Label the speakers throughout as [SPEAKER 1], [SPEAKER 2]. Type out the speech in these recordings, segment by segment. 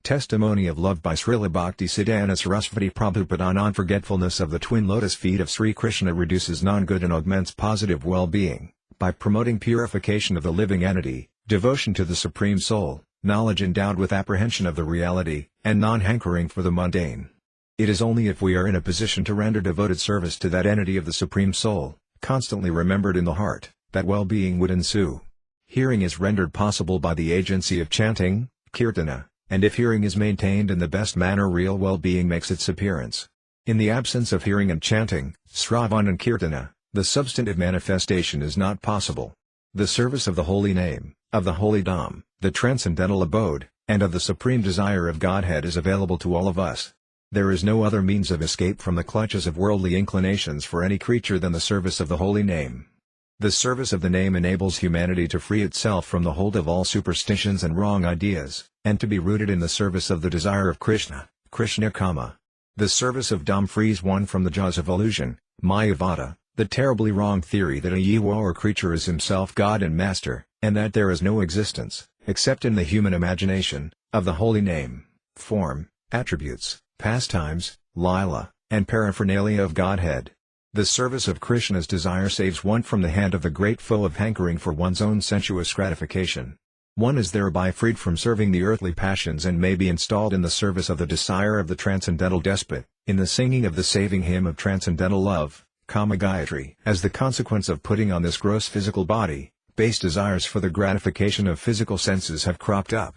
[SPEAKER 1] Testimony of Love by Srila Bhaktisiddhanta Sarasvati Prabhupada. Non-forgetfulness of the twin lotus feet of Sri Krishna reduces non-good and augments positive well-being, by promoting purification of the living entity, devotion to the Supreme Soul, knowledge endowed with apprehension of the reality, and non-hankering for the mundane. It is only if we are in a position to render devoted service to that entity of the Supreme Soul, constantly remembered in the heart, that well-being would ensue. Hearing is rendered possible by the agency of chanting, kirtana, and if hearing is maintained in the best manner, real well-being makes its appearance. In the absence of hearing and chanting, sravan and kirtana, the substantive manifestation is not possible. The service of the holy name, of the holy Dham, the transcendental abode, and of the supreme desire of Godhead is available to all of us. There is no other means of escape from the clutches of worldly inclinations for any creature than the service of the holy name. The service of the name enables humanity to free itself from the hold of all superstitions and wrong ideas, and to be rooted in the service of the desire of Krishna, Krishna Kama. The service of Dham frees one from the jaws of illusion, Mayavada, the terribly wrong theory that a jiva or creature is himself God and Master, and that there is no existence, except in the human imagination, of the holy name, form, attributes, pastimes, lila, and paraphernalia of Godhead. The service of Krishna's desire saves one from the hand of the great foe of hankering for one's own sensuous gratification. One is thereby freed from serving the earthly passions and may be installed in the service of the desire of the transcendental despot, in the singing of the saving hymn of transcendental love, Kama Gayatri. As the consequence of putting on this gross physical body, base desires for the gratification of physical senses have cropped up.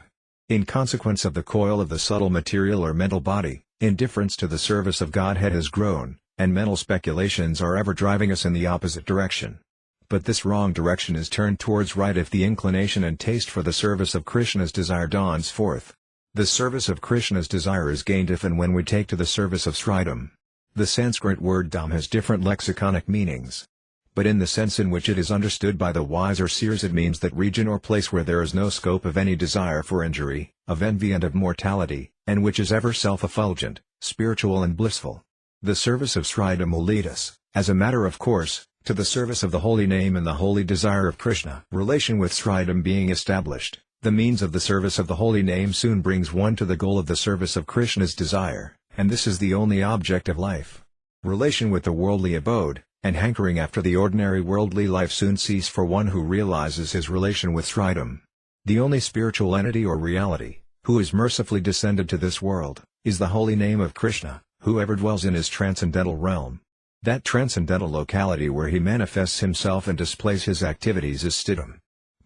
[SPEAKER 1] In consequence of the coil of the subtle material or mental body, indifference to the service of Godhead has grown, and mental speculations are ever driving us in the opposite direction. But this wrong direction is turned towards right if the inclination and taste for the service of Krishna's desire dawns forth. The service of Krishna's desire is gained if and when we take to the service of Sridham. The Sanskrit word dham has different lexiconic meanings. But in the sense in which it is understood by the wiser seers, it means that region or place where there is no scope of any desire for injury, of envy and of mortality, and which is ever self-effulgent, spiritual and blissful. The service of Sridham will lead us, as a matter of course, to the service of the holy name and the holy desire of Krishna. Relation with Sridham being established, the means of the service of the holy name soon brings one to the goal of the service of Krishna's desire, and this is the only object of life. Relation with the worldly abode, and hankering after the ordinary worldly life soon cease for one who realizes his relation with Sridham. The only spiritual entity or reality, who is mercifully descended to this world, is the holy name of Krishna, whoever dwells in his transcendental realm. That transcendental locality where he manifests himself and displays his activities is Sthidam.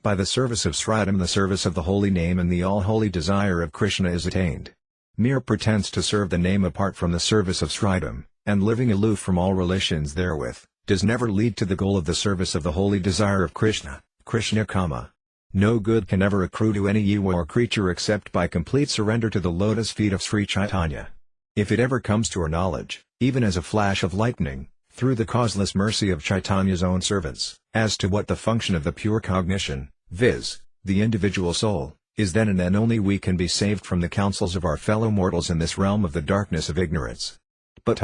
[SPEAKER 1] By the service of Sridham the service of the holy name and the all-holy desire of Krishna is attained. Mere pretense to serve the name apart from the service of Sridham, and living aloof from all relations therewith, does never lead to the goal of the service of the holy desire of Krishna, Krishna Kama. No good can ever accrue to any jiva or creature except by complete surrender to the lotus feet of Sri Chaitanya. If it ever comes to our knowledge, even as a flash of lightning, through the causeless mercy of Chaitanya's own servants, as to what the function of the pure cognition, viz., the individual soul, is, then and then only we can be saved from the counsels of our fellow mortals in this realm of the darkness of ignorance. But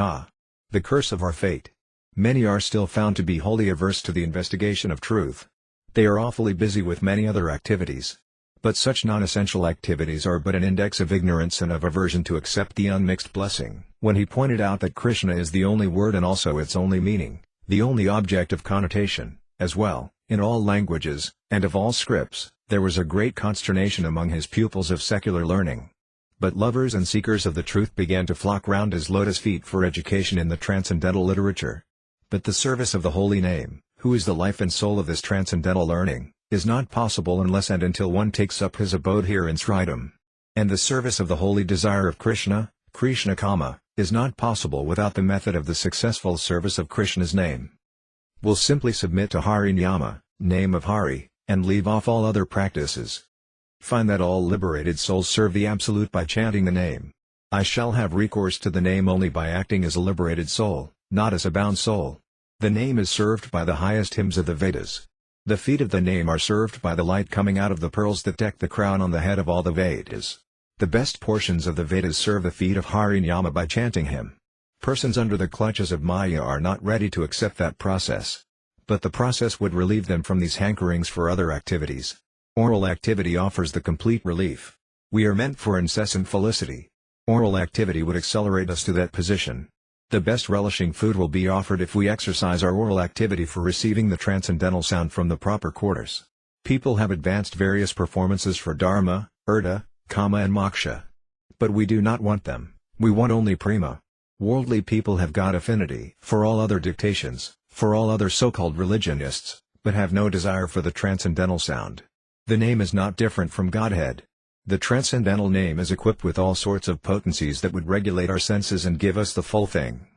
[SPEAKER 1] the curse of our fate. Many are still found to be wholly averse to the investigation of truth. They are awfully busy with many other activities. But such non-essential activities are but an index of ignorance and of aversion to accept the unmixed blessing. When he pointed out that Krishna is the only word and also its only meaning, the only object of connotation, as well, in all languages, and of all scripts, there was a great consternation among his pupils of secular learning. But lovers and seekers of the truth began to flock round his lotus feet for education in the transcendental literature. But the service of the holy name, who is the life and soul of this transcendental learning, is not possible unless and until one takes up his abode here in Sridham. And the service of the holy desire of Krishna, Krishna Kama, is not possible without the method of the successful service of Krishna's name. Will simply submit to Hari Nyama, name of Hari, and leave off all other practices. Find that all liberated souls serve the Absolute by chanting the name. I shall have recourse to the name only by acting as a liberated soul, not as a bound soul. The name is served by the highest hymns of the Vedas. The feet of the name are served by the light coming out of the pearls that deck the crown on the head of all the Vedas. The best portions of the Vedas serve the feet of Hari Nyama by chanting him. Persons under the clutches of Maya are not ready to accept that process. But the process would relieve them from these hankerings for other activities. Oral activity offers the complete relief. We are meant for incessant felicity. Oral activity would accelerate us to that position. The best relishing food will be offered if we exercise our oral activity for receiving the transcendental sound from the proper quarters. People have advanced various performances for dharma, artha, kama and moksha. But we do not want them, we want only prema. Worldly people have got affinity for all other dictations, for all other so-called religionists, but have no desire for the transcendental sound. The name is not different from Godhead. The transcendental name is equipped with all sorts of potencies that would regulate our senses and give us the full thing.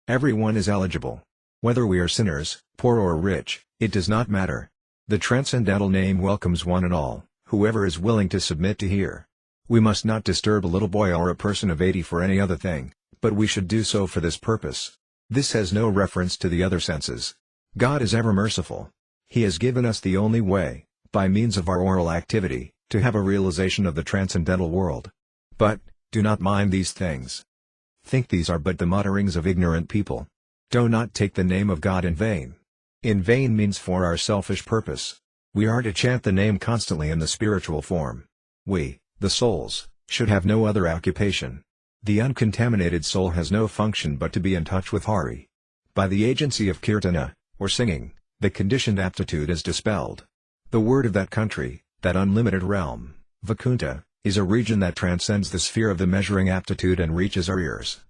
[SPEAKER 1] Everyone is eligible. Whether we are sinners, poor or rich, it does not matter. The transcendental name welcomes one and all, whoever is willing to submit to hear. We must not disturb a little boy or a person of 80 for any other thing, but we should do so for this purpose. This has no reference to the other senses. God is ever merciful. He has given us the only way, by means of our oral activity, to have a realization of the transcendental world. But, do not mind these things. Think these are but the mutterings of ignorant people. Do not take the name of God in vain. In vain means for our selfish purpose. We are to chant the name constantly in the spiritual form. We, the souls, should have no other occupation. The uncontaminated soul has no function but to be in touch with Hari. By the agency of kirtana, or singing, the conditioned aptitude is dispelled. The word of that country, that unlimited realm, Vakunta, is a region that transcends the sphere of the measuring aptitude and reaches our ears.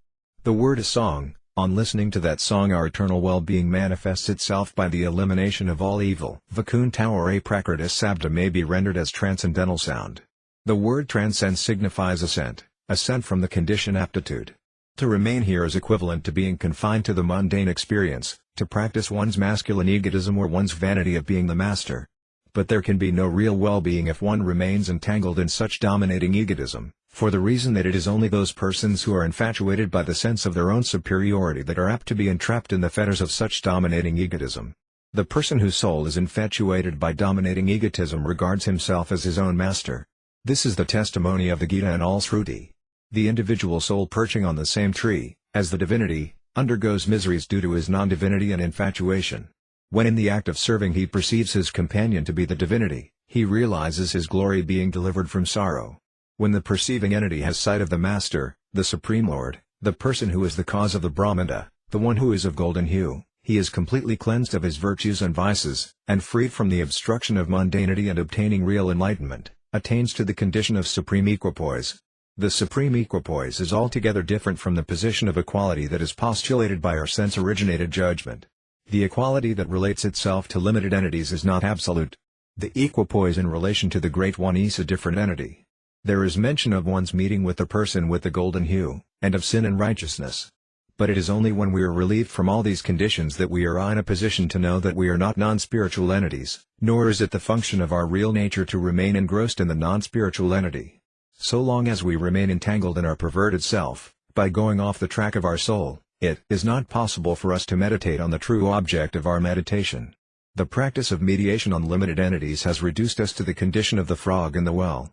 [SPEAKER 1] The word is song. On listening to that song our eternal well-being manifests itself by the elimination of all evil. Vakunta or Aprakritis Sabda may be rendered as transcendental sound. The word transcend signifies ascent from the condition aptitude. To remain here is equivalent to being confined to the mundane experience, to practice one's masculine egotism or one's vanity of being the master. But there can be no real well-being if one remains entangled in such dominating egotism, for the reason that it is only those persons who are infatuated by the sense of their own superiority that are apt to be entrapped in the fetters of such dominating egotism. The person whose soul is infatuated by dominating egotism regards himself as his own master. This is the testimony of the Gita and all Shruti. The individual soul perching on the same tree, as the divinity, undergoes miseries due to his non-divinity and infatuation. When in the act of serving he perceives his companion to be the divinity, he realizes his glory being delivered from sorrow. When the perceiving entity has sight of the Master, the Supreme Lord, the person who is the cause of the Brahmanda, the one who is of golden hue, he is completely cleansed of his virtues and vices, and freed from the obstruction of mundanity and obtaining real enlightenment, attains to the condition of supreme equipoise. The supreme equipoise is altogether different from the position of equality that is postulated by our sense-originated judgment. The equality that relates itself to limited entities is not absolute. The equipoise in relation to the Great One is a different entity. There is mention of one's meeting with the person with the golden hue, and of sin and righteousness. But it is only when we are relieved from all these conditions that we are in a position to know that we are not non-spiritual entities, nor is it the function of our real nature to remain engrossed in the non-spiritual entity. So long as we remain entangled in our perverted self, by going off the track of our soul, it is not possible for us to meditate on the true object of our meditation. The practice of mediation on limited entities has reduced us to the condition of the frog in the well.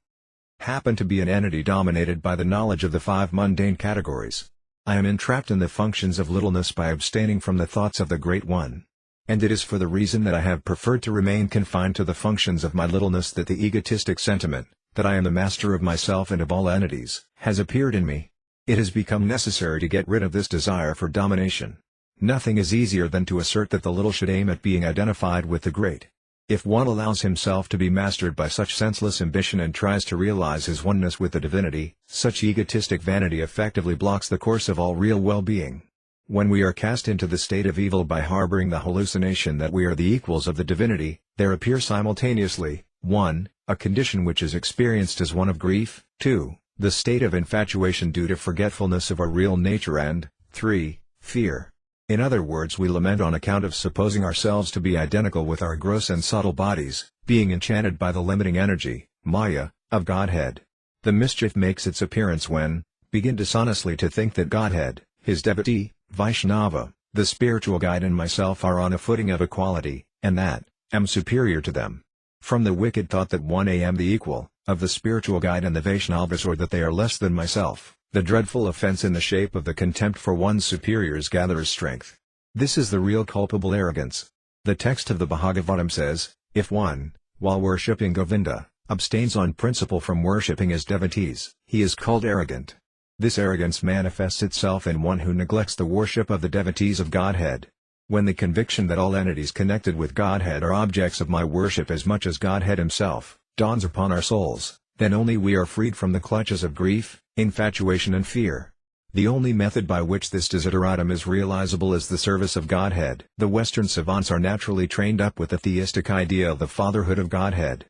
[SPEAKER 1] Happen to be an entity dominated by the knowledge of the 5 mundane categories. I am entrapped in the functions of littleness by abstaining from the thoughts of the Great One. And it is for the reason that I have preferred to remain confined to the functions of my littleness that the egotistic sentiment, that I am the master of myself and of all entities, has appeared in me. It has become necessary to get rid of this desire for domination. Nothing is easier than to assert that the little should aim at being identified with the great. If one allows himself to be mastered by such senseless ambition and tries to realize his oneness with the divinity, such egotistic vanity effectively blocks the course of all real well-being. When we are cast into the state of evil by harboring the hallucination that we are the equals of the divinity, there appear simultaneously, 1. A condition which is experienced as one of grief, 2. The state of infatuation due to forgetfulness of our real nature, and 3. Fear. In other words, we lament on account of supposing ourselves to be identical with our gross and subtle bodies, being enchanted by the limiting energy, Maya, of Godhead. The mischief makes its appearance when begin dishonestly to think that Godhead, his devotee, Vaishnava, the spiritual guide and myself are on a footing of equality, and that am superior to them. From the wicked thought that I am the equal of the spiritual guide and the Vaishnavas, or that they are less than myself, the dreadful offense in the shape of the contempt for one's superiors gathers strength. This is the real culpable arrogance. The text of the Bhagavatam says, if one, while worshipping Govinda, abstains on principle from worshipping his devotees, he is called arrogant. This arrogance manifests itself in one who neglects the worship of the devotees of Godhead. When the conviction that all entities connected with Godhead are objects of my worship as much as Godhead himself, dawns upon our souls, then only we are freed from the clutches of grief, infatuation and fear. The only method by which this desideratum is realizable is the service of Godhead. The Western savants are naturally trained up with the theistic idea of the fatherhood of Godhead.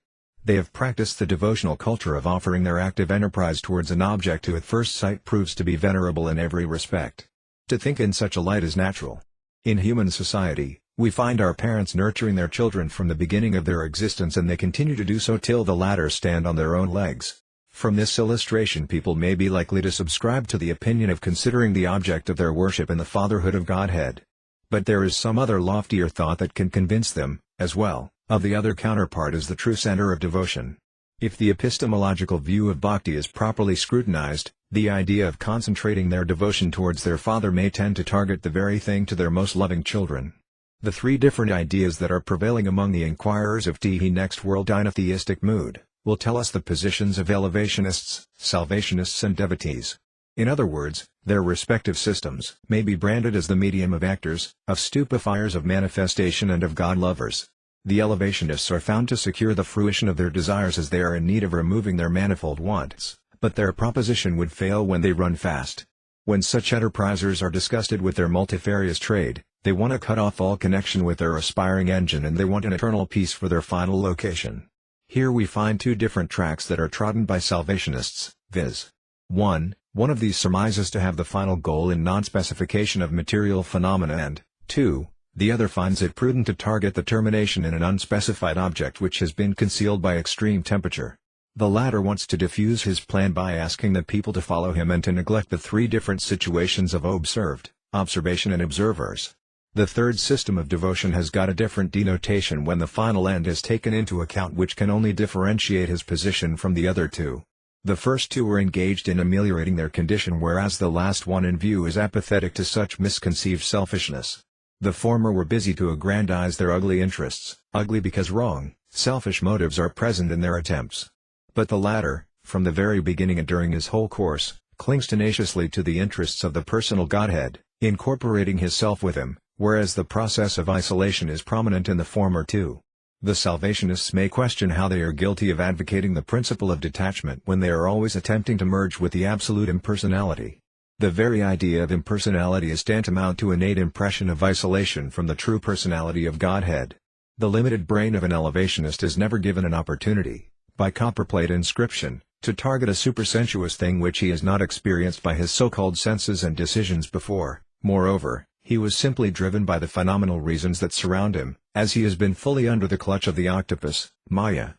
[SPEAKER 1] They have practiced the devotional culture of offering their active enterprise towards an object who at first sight proves to be venerable in every respect. To think in such a light is natural. In human society, we find our parents nurturing their children from the beginning of their existence, and they continue to do so till the latter stand on their own legs. From this illustration, people may be likely to subscribe to the opinion of considering the object of their worship in the fatherhood of Godhead. But there is some other loftier thought that can convince them, as well, of the other counterpart as the true center of devotion. If the epistemological view of bhakti is properly scrutinized, the idea of concentrating their devotion towards their Father may tend to target the very thing to their most loving children. The three different ideas that are prevailing among the inquirers of the next world in a theistic mood will tell us the positions of elevationists, salvationists and devotees. In other words, their respective systems may be branded as the medium of actors, of stupefiers of manifestation and of God-lovers. The elevationists are found to secure the fruition of their desires as they are in need of removing their manifold wants, but their proposition would fail when they run fast. When such enterprisers are disgusted with their multifarious trade, they want to cut off all connection with their aspiring engine, and they want an eternal peace for their final location. Here we find two different tracks that are trodden by salvationists, viz. 1. One of these surmises to have the final goal in non-specification of material phenomena, and 2. The other finds it prudent to target the termination in an unspecified object which has been concealed by extreme temperature. The latter wants to diffuse his plan by asking the people to follow him and to neglect the three different situations of observed, observation and observers. The third system of devotion has got a different denotation when the final end is taken into account, which can only differentiate his position from the other two. The first two are engaged in ameliorating their condition, whereas the last one in view is apathetic to such misconceived selfishness. The former were busy to aggrandize their ugly interests, ugly because wrong, selfish motives are present in their attempts. But the latter, from the very beginning and during his whole course, clings tenaciously to the interests of the personal Godhead, incorporating his self with him, whereas the process of isolation is prominent in the former two. The salvationists may question how they are guilty of advocating the principle of detachment when they are always attempting to merge with the absolute impersonality. The very idea of impersonality is tantamount to innate impression of isolation from the true personality of Godhead. The limited brain of an elevationist is never given an opportunity, by copperplate inscription, to target a supersensuous thing which he has not experienced by his so-called senses and decisions before. Moreover, he was simply driven by the phenomenal reasons that surround him, as he has been fully under the clutch of the octopus, Maya.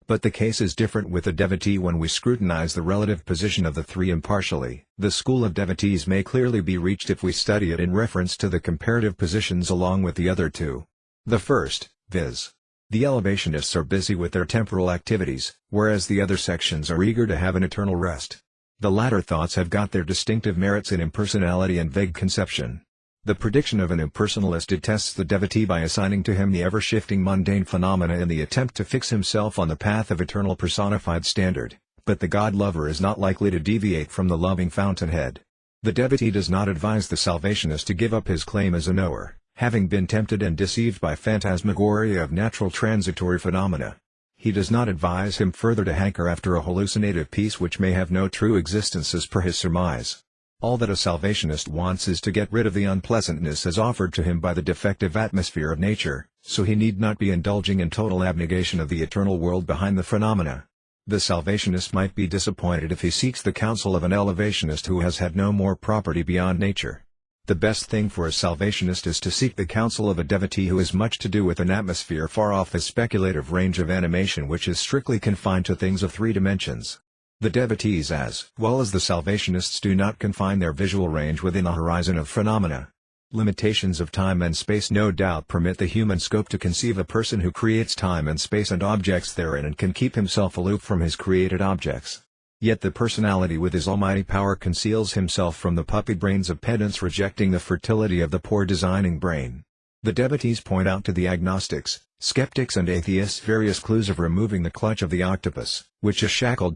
[SPEAKER 1] But the case is different with the devotee when we scrutinize the relative position of the three impartially. The school of devotees may clearly be reached if we study it in reference to the comparative positions along with the other two. The first, viz. The elevationists are busy with their temporal activities, whereas the other sections are eager to have an eternal rest. The latter thoughts have got their distinctive merits in impersonality and vague conception. The prediction of an impersonalist detests the devotee by assigning to him the ever-shifting mundane phenomena in the attempt to fix himself on the path of eternal personified standard, but the God-lover is not likely to deviate from the loving fountainhead. The devotee does not advise the salvationist to give up his claim as a knower, having been tempted and deceived by phantasmagoria of natural transitory phenomena. He does not advise him further to hanker after a hallucinative peace which may have no true existence as per his surmise. All that a salvationist wants is to get rid of the unpleasantness as offered to him by the defective atmosphere of nature, so he need not be indulging in total abnegation of the eternal world behind the phenomena. The salvationist might be disappointed if he seeks the counsel of an elevationist who has had no more property beyond nature. The best thing for a salvationist is to seek the counsel of a devotee who has much to do with an atmosphere far off his speculative range of animation, which is strictly confined to things of three dimensions. The devotees as well as the salvationists do not confine their visual range within a horizon of phenomena. Limitations of time and space no doubt permit the human scope to conceive a person who creates time and space and objects therein and can keep himself aloof from his created objects. Yet the personality with his almighty power conceals himself from the puppy brains of pedants rejecting the fertility of the poor designing brain. The devotees point out to the agnostics, Skeptics and atheists various clues of removing the clutch of the octopus, which is shackled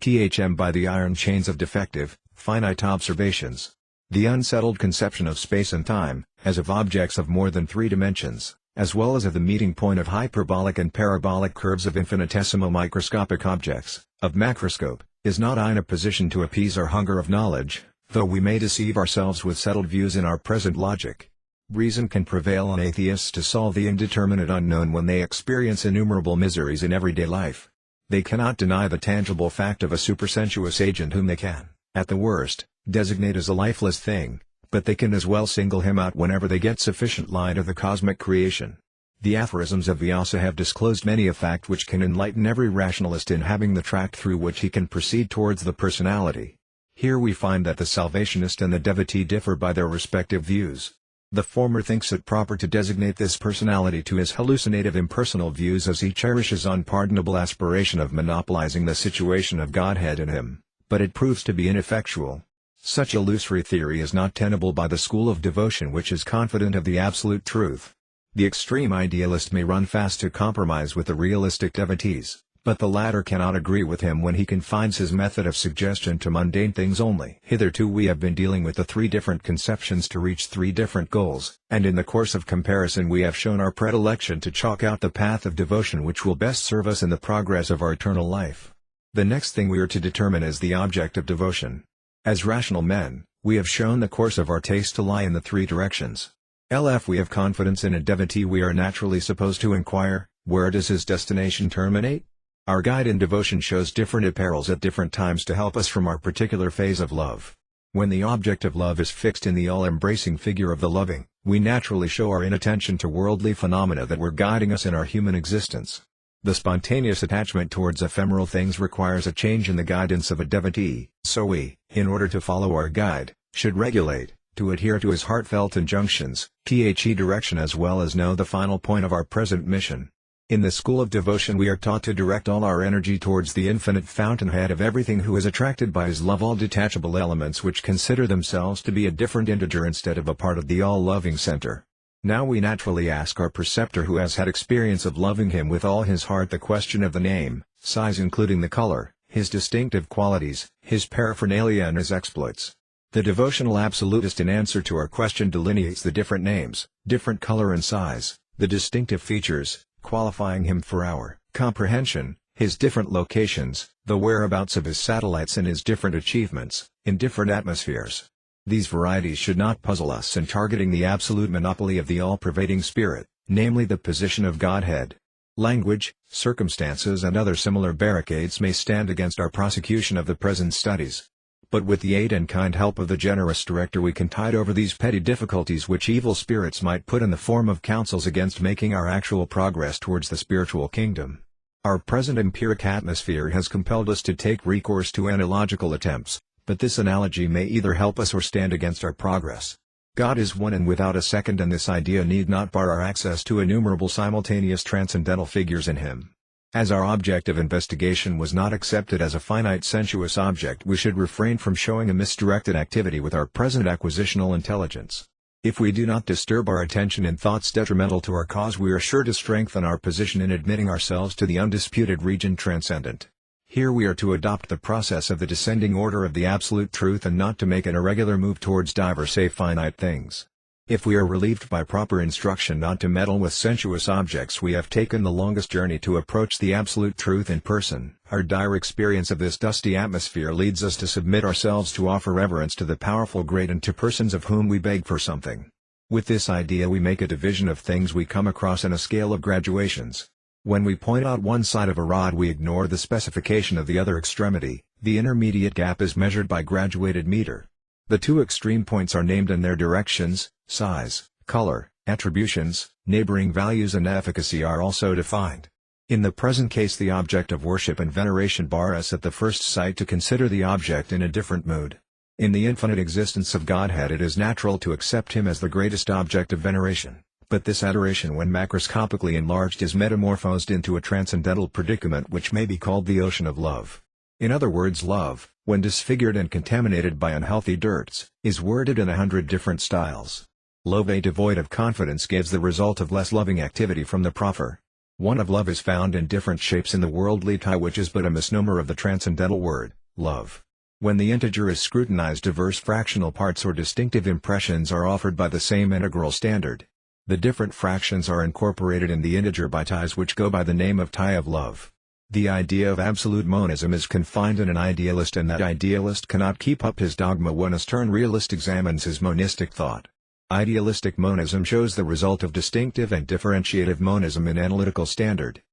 [SPEAKER 1] by the iron chains of defective, finite observations. The unsettled conception of space and time, as of objects of more than 3 dimensions, as well as of the meeting point of hyperbolic and parabolic curves of infinitesimal microscopic objects, of macroscope, is not in a position to appease our hunger of knowledge, though we may deceive ourselves with settled views in our present logic. Reason can prevail on atheists to solve the indeterminate unknown when they experience innumerable miseries in everyday life. They cannot deny the tangible fact of a supersensuous agent whom they can, at the worst, designate as a lifeless thing, but they can as well single him out whenever they get sufficient light of the cosmic creation. The aphorisms of Vyasa have disclosed many a fact which can enlighten every rationalist in having the track through which he can proceed towards the personality. Here we find that the salvationist and the devotee differ by their respective views. The former thinks it proper to designate this personality to his hallucinative impersonal views as he cherishes unpardonable aspiration of monopolizing the situation of Godhead in him, but it proves to be ineffectual. Such illusory theory is not tenable by the school of devotion which is confident of the absolute truth. The extreme idealist may run fast to compromise with the realistic devotees, but the latter cannot agree with him when he confines his method of suggestion to mundane things only. Hitherto we have been dealing with the 3 different conceptions to reach 3 different goals, and in the course of comparison we have shown our predilection to chalk out the path of devotion which will best serve us in the progress of our eternal life. The next thing we are to determine is the object of devotion. As rational men, we have shown the course of our taste to lie in the 3 directions. If we have confidence in a devotee, we are naturally supposed to inquire, where does his destination terminate? Our guide in devotion shows different apparels at different times to help us from our particular phase of love. When the object of love is fixed in the all-embracing figure of the loving, we naturally show our inattention to worldly phenomena that were guiding us in our human existence. The spontaneous attachment towards ephemeral things requires a change in the guidance of a devotee, so we, in order to follow our guide, should regulate, to adhere to his heartfelt injunctions, the direction as well as know the final point of our present mission. In the school of devotion we are taught to direct all our energy towards the infinite fountainhead of everything who is attracted by his love, all detachable elements which consider themselves to be a different integer instead of a part of the all-loving center. Now we naturally ask our preceptor who has had experience of loving him with all his heart the question of the name, size including the color, his distinctive qualities, his paraphernalia and his exploits. The devotional absolutist in answer to our question delineates the different names, different color and size, the distinctive features, qualifying him for our comprehension, his different locations, the whereabouts of his satellites and his different achievements, in different atmospheres. These varieties should not puzzle us in targeting the absolute monopoly of the all-pervading spirit, namely the position of Godhead. Language, circumstances and other similar barricades may stand against our prosecution of the present studies. But with the aid and kind help of the generous director we can tide over these petty difficulties which evil spirits might put in the form of counsels against making our actual progress towards the spiritual kingdom. Our present empiric atmosphere has compelled us to take recourse to analogical attempts, but this analogy may either help us or stand against our progress. God is one and without a second, and this idea need not bar our access to innumerable simultaneous transcendental figures in him. As our object of investigation was not accepted as a finite sensuous object, we should refrain from showing a misdirected activity with our present acquisitional intelligence. If we do not disturb our attention in thoughts detrimental to our cause, we are sure to strengthen our position in admitting ourselves to the undisputed region transcendent. Here we are to adopt the process of the descending order of the absolute truth and not to make an irregular move towards diverse finite things. If we are relieved by proper instruction not to meddle with sensuous objects, we have taken the longest journey to approach the absolute truth in person. Our dire experience of this dusty atmosphere leads us to submit ourselves to offer reverence to the powerful great and to persons of whom we beg for something. With this idea we make a division of things we come across in a scale of graduations. When we point out one side of a rod we ignore the specification of the other extremity. The intermediate gap is measured by graduated meter. The 2 extreme points are named and their directions, size, color, attributions, neighboring values and efficacy are also defined. In the present case the object of worship and veneration bar us at the first sight to consider the object in a different mood. In the infinite existence of Godhead it is natural to accept him as the greatest object of veneration, but this adoration when macroscopically enlarged is metamorphosed into a transcendental predicament which may be called the ocean of love. In other words, love, when disfigured and contaminated by unhealthy dirts, is worded in 100 different styles. Love devoid of confidence gives the result of less loving activity from the proffer. One of love is found in different shapes in the worldly tie, which is but a misnomer of the transcendental word, love. When the integer is scrutinized, diverse fractional parts or distinctive impressions are offered by the same integral standard. The different fractions are incorporated in the integer by ties which go by the name of tie of love. The idea of absolute monism is confined in an idealist, and that idealist cannot keep up his dogma when a stern realist examines his monistic thought. Idealistic monism shows the result of distinctive and differentiative monism in analytical standard.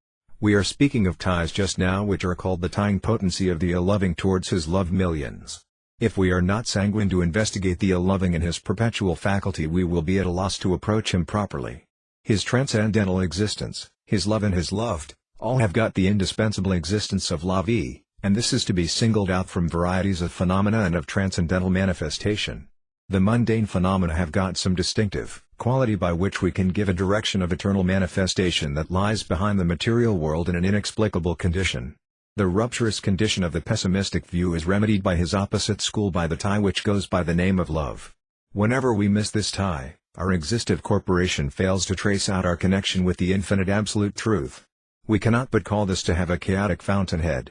[SPEAKER 1] We are speaking of ties just now which are called the tying potency of the ill-loving towards his loved millions. If we are not sanguine to investigate the ill-loving in his perpetual faculty, we will be at a loss to approach him properly. His transcendental existence, his love and his loved, all have got the indispensable existence of la vie, and this is to be singled out from varieties of phenomena and of transcendental manifestation. The mundane phenomena have got some distinctive quality by which we can give a direction of eternal manifestation that lies behind the material world in an inexplicable condition. The rupturous condition of the pessimistic view is remedied by his opposite school, by the tie which goes by the name of love. Whenever we miss this tie, our existtive corporation fails to trace out our connection with the infinite absolute truth. We cannot but call this to have a chaotic fountainhead.